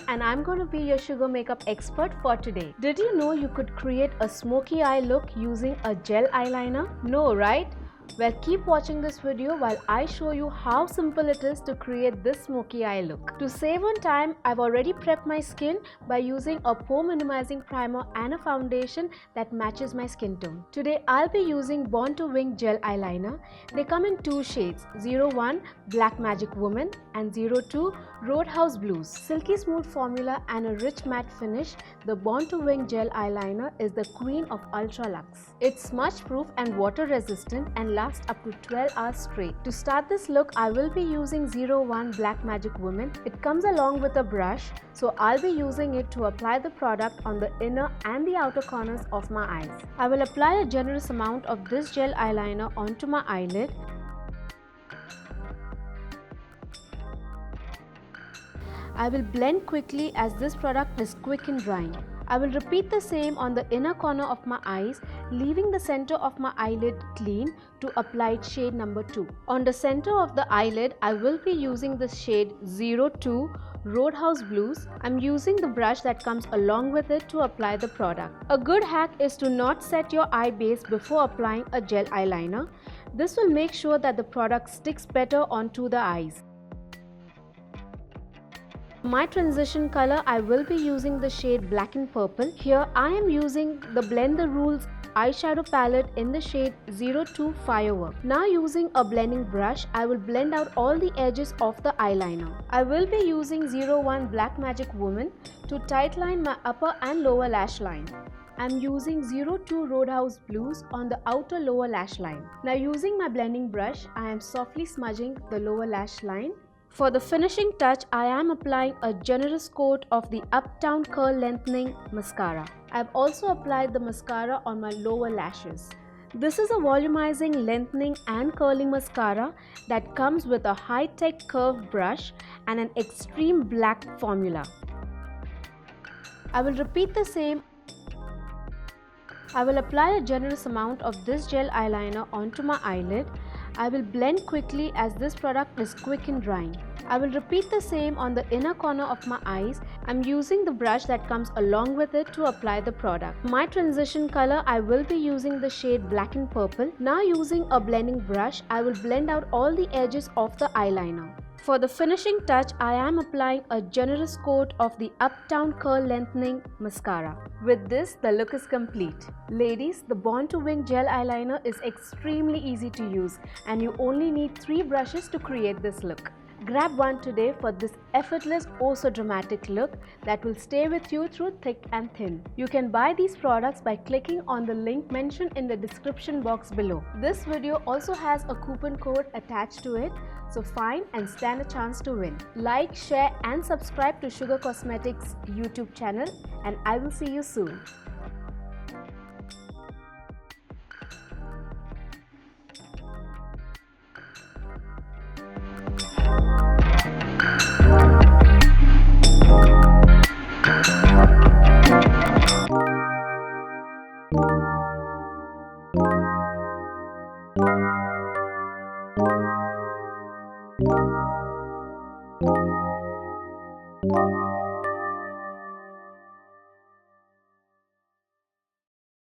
and I'm going to be your sugar makeup expert for today. Did you know you could create a smoky eye look using a gel eyeliner? No, right? Well, keep watching this video while I show you how simple it is to create this smoky eye look. To save on time, I've already prepped my skin by using a pore minimizing primer and a foundation that matches my skin tone. Today, I'll be using Born to Wing gel eyeliner. They come in two shades, 01 Black Magic Woman and 02 Roadhouse Blues. Silky smooth formula and a rich matte finish, the Born to Wing gel eyeliner is the queen of Ultra Luxe. It's smudge proof and water resistant and lasts up to 12 hours straight. To start this look, I will be using 01 Black Magic Woman. It comes along with a brush, so I'll be using it to apply the product on the inner and the outer corners of my eyes. I will apply a generous amount of this gel eyeliner onto my eyelid. I will blend quickly as this product is quick in drying. I will repeat the same on the inner corner of my eyes, leaving the center of my eyelid clean to apply shade number 2. On the center of the eyelid, I will be using the shade 02 Roadhouse Blues. I'm using the brush that comes along with it to apply the product. A good hack is to not set your eye base before applying a gel eyeliner. This will make sure that the product sticks better onto the eyes. My transition color, I will be using the shade Black and Purple. Here I am using the Blend the Rules eyeshadow palette in the shade 02 Firework. Now using a blending brush, I will blend out all the edges of the eyeliner. I will be using 01 Black Magic Woman to tightline my upper and lower lash line. I'm using 02 Roadhouse Blues on the outer lower lash line. Now using my blending brush, I am softly smudging the lower lash line. For the finishing touch, I am applying a generous coat of the UPTOWN Curl Lengthening Mascara. I have also applied the mascara on my lower lashes. This is a volumizing, lengthening and curling mascara that comes with a high-tech curved brush and an extreme black formula. I will repeat the same. I will apply a generous amount of this gel eyeliner onto my eyelid. I will blend quickly as this product is quick in drying. I will repeat the same on the inner corner of my eyes. I'm using the brush that comes along with it to apply the product. My transition color, I will be using the shade Black and Purple. Now using a blending brush, I will blend out all the edges of the eyeliner. For the finishing touch, I am applying a generous coat of the UPTOWN Curl Lengthening Mascara. With this, the look is complete. Ladies, the Born to Wing gel eyeliner is extremely easy to use and you only need 3 brushes to create this look. Grab one today for this effortless, oh so dramatic look that will stay with you through thick and thin. You can buy these products by clicking on the link mentioned in the description box below. This video also has a coupon code attached to it, so find and stand a chance to win. Like, share and subscribe to Sugar Cosmetics YouTube channel and I will see you soon.